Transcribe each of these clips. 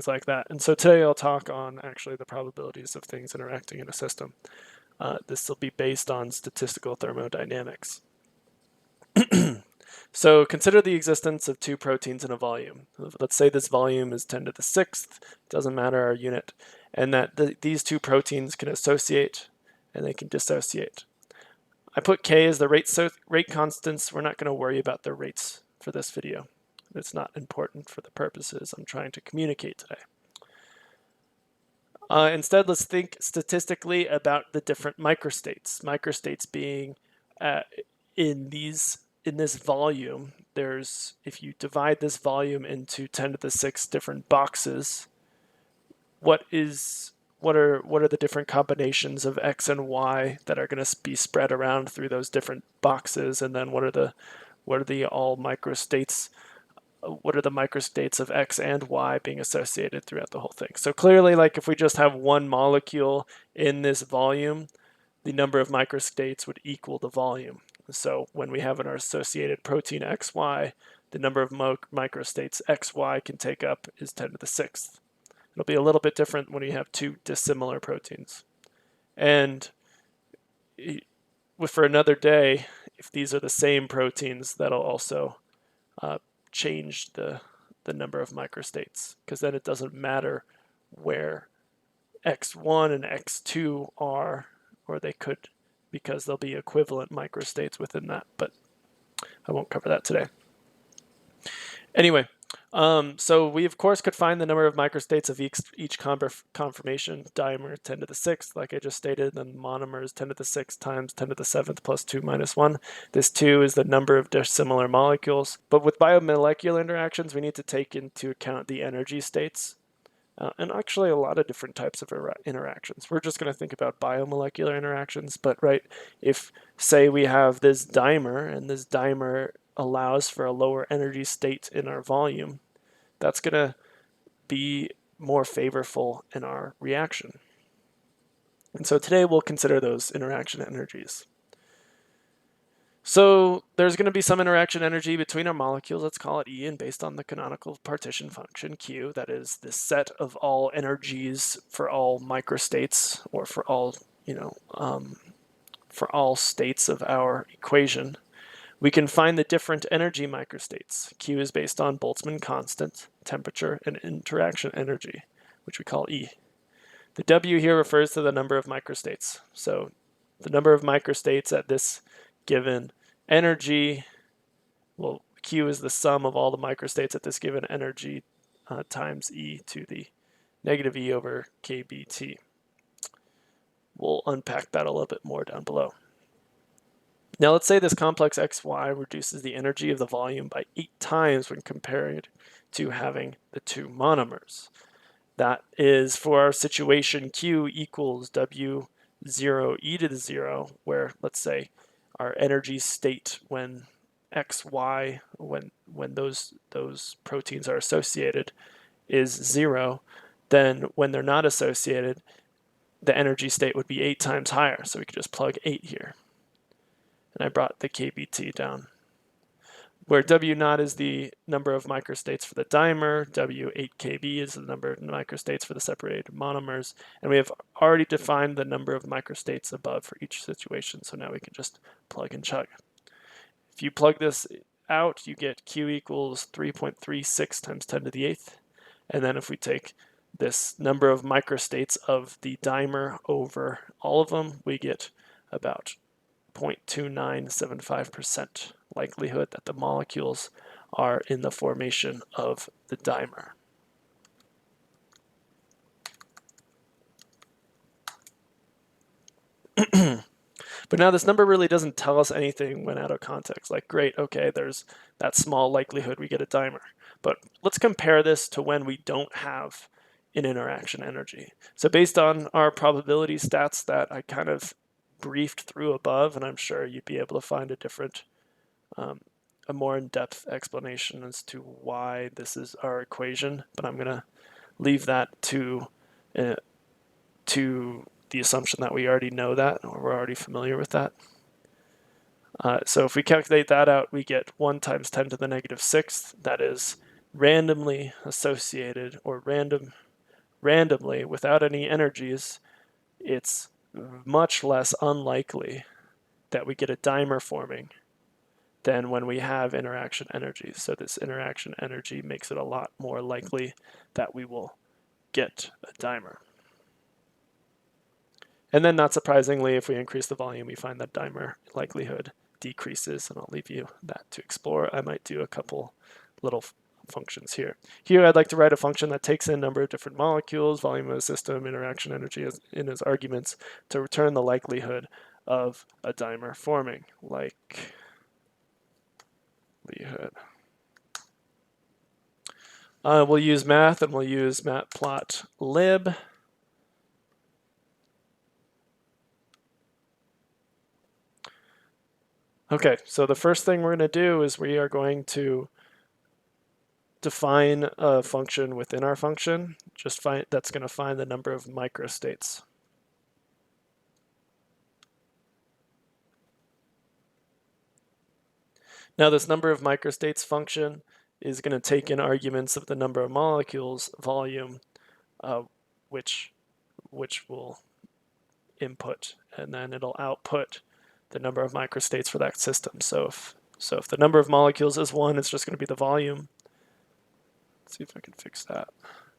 like that. And so today I'll talk on actually the probabilities of things interacting in a system. This will be based on statistical thermodynamics. So consider the existence of two proteins in a volume. Let's say this volume is 10 to the 6th, doesn't matter our unit, and that these two proteins can associate and they can dissociate. I put K as the rate constants. We're not going to worry about the rates for this video. It's not important for the purposes I'm trying to communicate today. Instead, let's think statistically about the different microstates. Microstates being in this volume, if you divide this volume into 10 to the 6 different boxes, what are the different combinations of X and Y that are going to be spread around through those different boxes, and then what are the microstates? What are the microstates of X and Y being associated throughout the whole thing? So clearly, like if we just have one molecule in this volume, the number of microstates would equal the volume. So when we have an associated protein XY, the number of microstates XY can take up is 10 to the 6th. It'll be a little bit different when you have two dissimilar proteins. And for another day, if these are the same proteins, that'll also change the number of microstates, because then it doesn't matter where X1 and X2 are, or they could, because they'll be equivalent microstates within that, but I won't cover that today. Anyway, so we of course could find the number of microstates of each conformation. Dimer 10 to the 6th, like I just stated, then monomers 10 to the 6th times 10 to the 7th plus 2 minus 1. This 2 is the number of dissimilar molecules. But with biomolecular interactions, we need to take into account the energy states. And actually a lot of different types of interactions. We're just going to think about biomolecular interactions, but right, if say we have this dimer, and this dimer allows for a lower energy state in our volume, that's going to be more favorable in our reaction. And so today we'll consider those interaction energies. So there's going to be some interaction energy between our molecules, let's call it E, and based on the canonical partition function Q, that is the set of all energies for all microstates, or for all, for all states of our equation, we can find the different energy microstates. Q is based on Boltzmann constant, temperature, and interaction energy, which we call E. The W here refers to the number of microstates. So the number of microstates at this given energy, well, Q is the sum of all the microstates at this given energy times E to the negative E over KBT. We'll unpack that a little bit more down below. Now let's say this complex XY reduces the energy of the volume by 8 times when compared to having the two monomers. That is for our situation Q equals W0 e to the 0, where let's say our energy state when XY, when those proteins are associated, is 0, then when they're not associated, the energy state would be 8 times higher. So we could just plug 8 here. And I brought the KBT down. Where W0 is the number of microstates for the dimer, W8KB is the number of microstates for the separated monomers, and we have already defined the number of microstates above for each situation, so now we can just plug and chug. If you plug this out, you get Q equals 3.36 times 10 to the 8th, and then if we take this number of microstates of the dimer over all of them, we get about 0.2975% likelihood that the molecules are in the formation of the dimer. But now this number really doesn't tell us anything when out of context. Like, great, okay, there's that small likelihood we get a dimer. But let's compare this to when we don't have an interaction energy. So based on our probability stats that I kind of briefed through above, and I'm sure you'd be able to find a different, a more in-depth explanation as to why this is our equation, but I'm going to leave that to the assumption that we already know that, or we're already familiar with that. So if we calculate that out, we get 1 times 10 to the negative 6th. That is randomly associated or randomly without any energies, it's much less unlikely that we get a dimer forming than when we have interaction energy. So this interaction energy makes it a lot more likely that we will get a dimer. And then not surprisingly, if we increase the volume, we find that dimer likelihood decreases, and I'll leave you that to explore. I might do a couple little functions here. Here I'd like to write a function that takes in a number of different molecules, volume of a system, interaction energy in as arguments to return the likelihood of a dimer forming, like likelihood. We'll use math, and we'll use matplotlib. Okay, so the first thing we're going to do is we are going to define a function within our function. That's going to find the number of microstates. Now this number of microstates function is going to take in arguments of the number of molecules, volume, which will input, and then it'll output the number of microstates for that system. So if the number of molecules is 1, it's just going to be the volume. Let's see if I can fix that.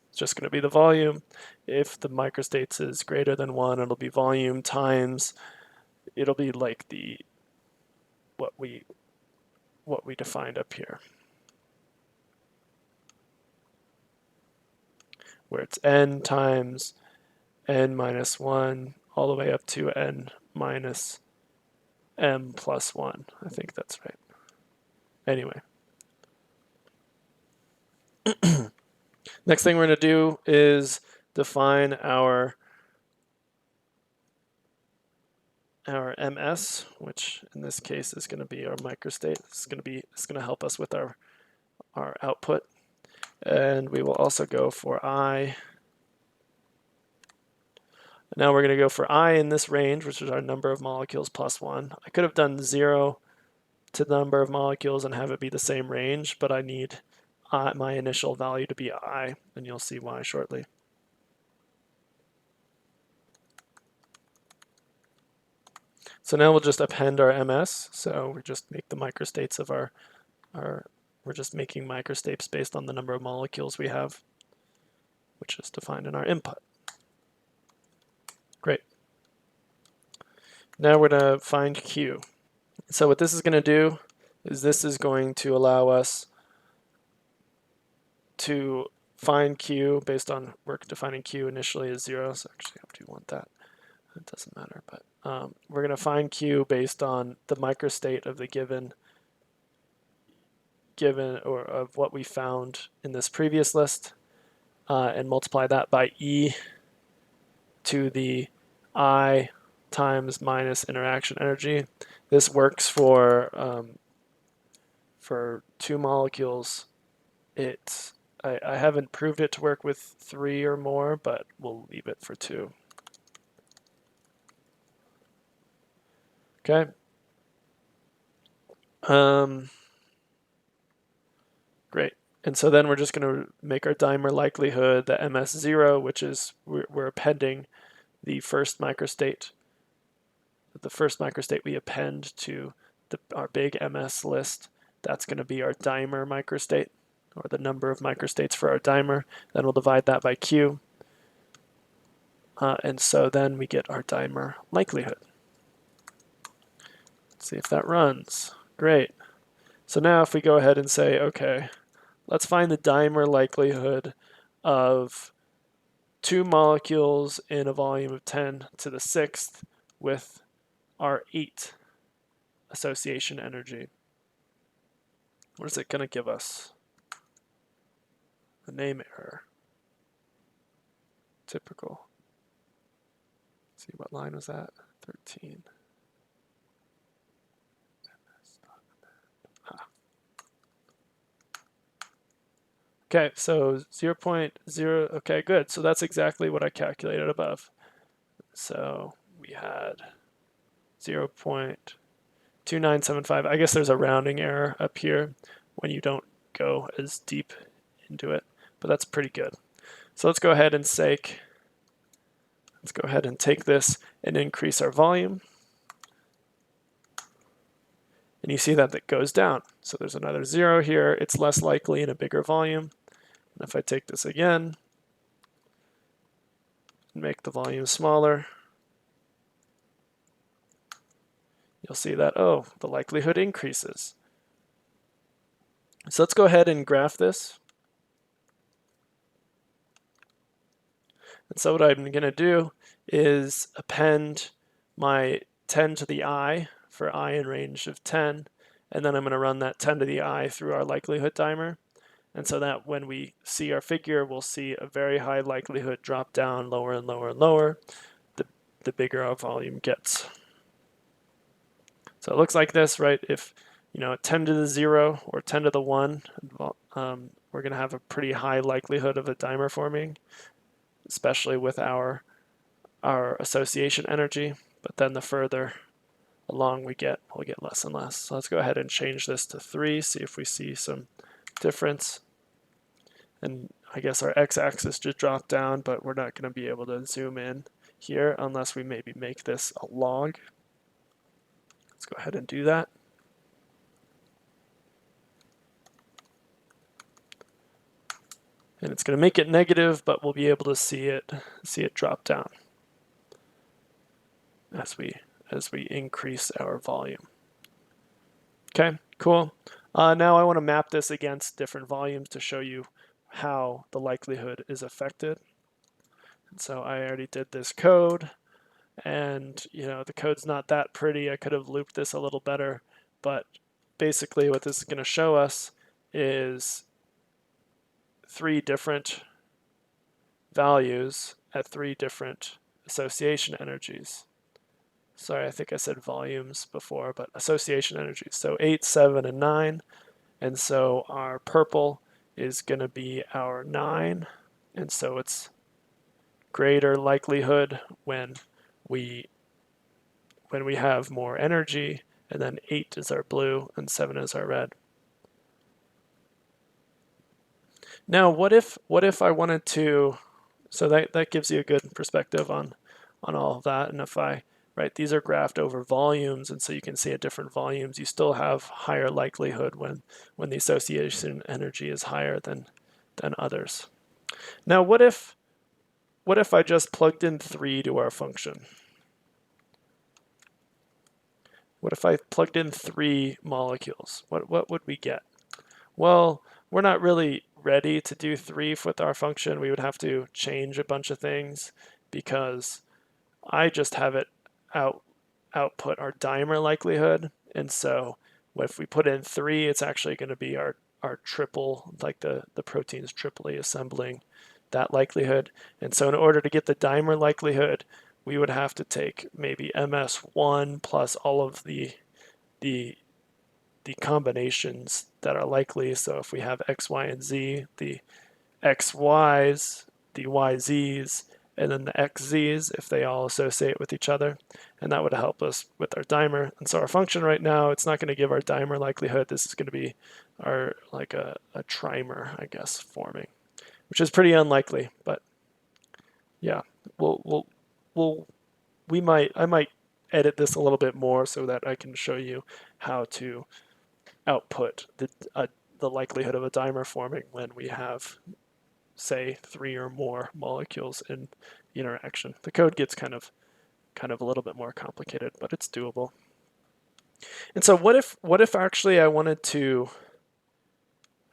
It's just going to be the volume. If the microstates is greater than 1, it'll be volume times, it'll be like what we defined up here, where it's n times n minus 1 all the way up to n minus m plus 1. I think that's right. Anyway. Next thing we're going to do is define our ms, which in this case is going to be our microstate. It's going to help us with our output. And we will also go for I. Now we're going to go for I in this range, which is our number of molecules plus 1. I could have done 0 to the number of molecules and have it be the same range, but I need my initial value to be I, and you'll see why shortly. So now we'll just append our ms. So we just make the microstates of we're just making microstates based on the number of molecules we have, which is defined in our input. Great. Now we're going to find Q. So what this is going to do is this is going to allow us to find Q based on we're defining Q initially as 0. So actually, I do want that. It doesn't matter, but we're going to find Q based on the microstate of the given or of what we found in this previous list, and multiply that by E to the I times minus interaction energy. This works for 2 molecules. I haven't proved it to work with 3 or more, but we'll leave it for 2. Okay. Great. And so then we're just going to make our dimer likelihood the ms0, which is we're appending the first microstate. The first microstate we append to our big ms list, that's going to be our dimer microstate, or the number of microstates for our dimer. Then we'll divide that by Q. And so then we get our dimer likelihood. Let's see if that runs. Great. So now if we go ahead and say, okay, let's find the dimer likelihood of 2 molecules in a volume of 10 to the 6th with our 8 association energy. What is it going to give us? The name error. Typical. Let's see, what line was that? 13. Okay, so 0.0, okay, good. So that's exactly what I calculated above. So we had 0.2975. I guess there's a rounding error up here when you don't go as deep can do it, but that's pretty good. So let's go ahead and take this and increase our volume. And you see that it goes down. So there's another 0 here. It's less likely in a bigger volume. And if I take this again and make the volume smaller, you'll see that, oh, the likelihood increases. So let's go ahead and graph this. And so what I'm going to do is append my 10 to the I for I in range of 10, and then I'm going to run that 10 to the I through our likelihood timer. And so that when we see our figure, we'll see a very high likelihood drop down lower and lower and lower, the bigger our volume gets. So it looks like this, right? If 10 to the 0 or 10 to the 1, we're going to have a pretty high likelihood of a dimer forming, especially with our association energy. But then the further along we get, we'll get less and less. So let's go ahead and change this to 3, see if we see some difference. And I guess our x-axis just dropped down, but we're not going to be able to zoom in here unless we maybe make this a log. Let's go ahead and do that. And it's going to make it negative, but we'll be able to see it drop down as we increase our volume. Okay, cool. Now I want to map this against different volumes to show you how the likelihood is affected. And so I already did this code, and the code's not that pretty. I could have looped this a little better, but basically what this is going to show us is 3 different values at 3 different association energies. Sorry, I think I said volumes before, but association energies. So 8, 7, and 9. And so our purple is going to be our 9. And so it's greater likelihood when we have more energy. And then 8 is our blue and 7 is our red. Now, what if I wanted to, so that gives you a good perspective on all of that. And if these are graphed over volumes, and so you can see at different volumes, you still have higher likelihood when the association energy is higher than others. Now, what if I just plugged in 3 to our function? What if I plugged in 3 molecules? What would we get? Well, we're not really ready to do 3 with our function. We would have to change a bunch of things because I just have it output our dimer likelihood. And so if we put in 3, it's actually going to be our triple, like the protein's triply assembling that likelihood. And so in order to get the dimer likelihood, we would have to take maybe MS1 plus all of the combinations that are likely. So if we have X, Y, and Z, the XYs, the YZs, and then the XZs, if they all associate with each other. And that would help us with our dimer. And so our function right now, it's not going to give our dimer likelihood. This is going to be our like a trimer, I guess, forming, which is pretty unlikely. But yeah, I might edit this a little bit more so that I can show you how to output the likelihood of a dimer forming when we have, say, 3 or more molecules in interaction. The code gets kind of a little bit more complicated, but it's doable. And so what if actually I wanted to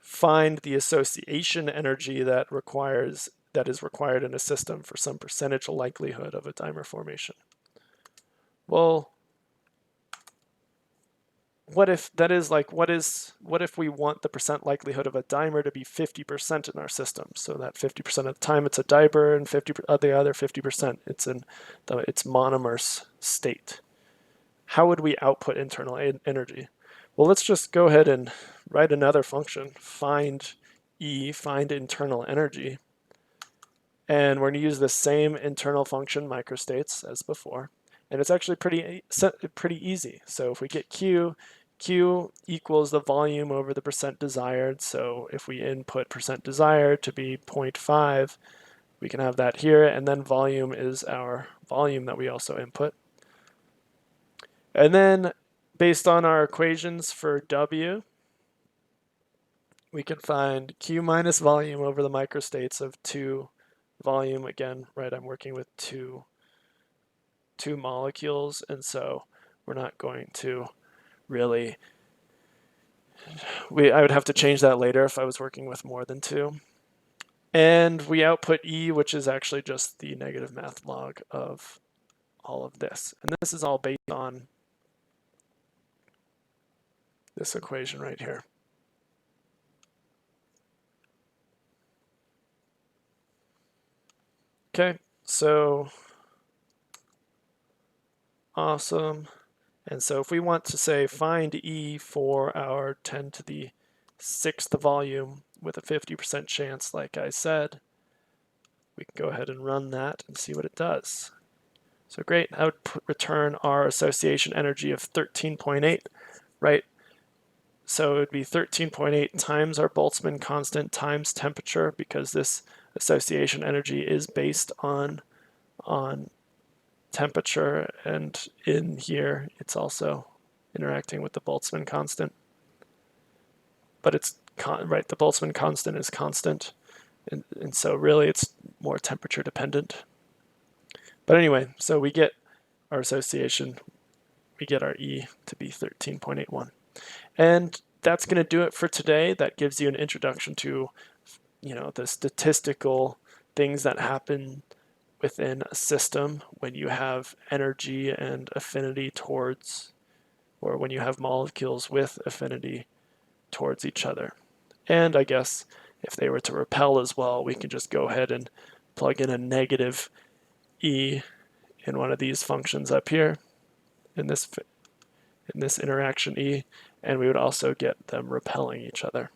find the association energy that is required in a system for some percentage likelihood of a dimer formation? Well, what if we want the percent likelihood of a dimer to be 50% in our system, so that 50% of the time it's a dimer and the other 50% it's in its monomer state. How would we output internal energy? Well, let's just go ahead and write another function, find internal energy, and we're going to use the same internal function microstates as before. And it's actually pretty easy. So if we get Q Q equals the volume over the percent desired. So if we input percent desired to be 0.5, we can have that here, and then volume is our volume that we also input. And then based on our equations for W, we can find Q minus volume over the microstates of 2 volume. Again, right, I'm working with two molecules, and so we're not going to really, I would have to change that later if I was working with more than 2. And we output E, which is actually just the negative math log of all of this. And this is all based on this equation right here. Okay, so awesome. And so if we want to say find E for our 10 to the 6th volume with a 50% chance, like I said, we can go ahead and run that and see what it does. So great, that would return our association energy of 13.8, right? So it would be 13.8 times our Boltzmann constant times temperature, because this association energy is based on temperature, and in here it's also interacting with the Boltzmann constant. But it's right, the Boltzmann constant is constant, and so really it's more temperature dependent. But anyway, so we get our association, we get our E to be 13.81. And that's going to do it for today. That gives you an introduction to, the statistical things that happen within a system when you have energy and affinity towards, or when you have molecules with affinity towards each other. And I guess if they were to repel as well, we can just go ahead and plug in a negative E in one of these functions up here in this interaction E, and we would also get them repelling each other.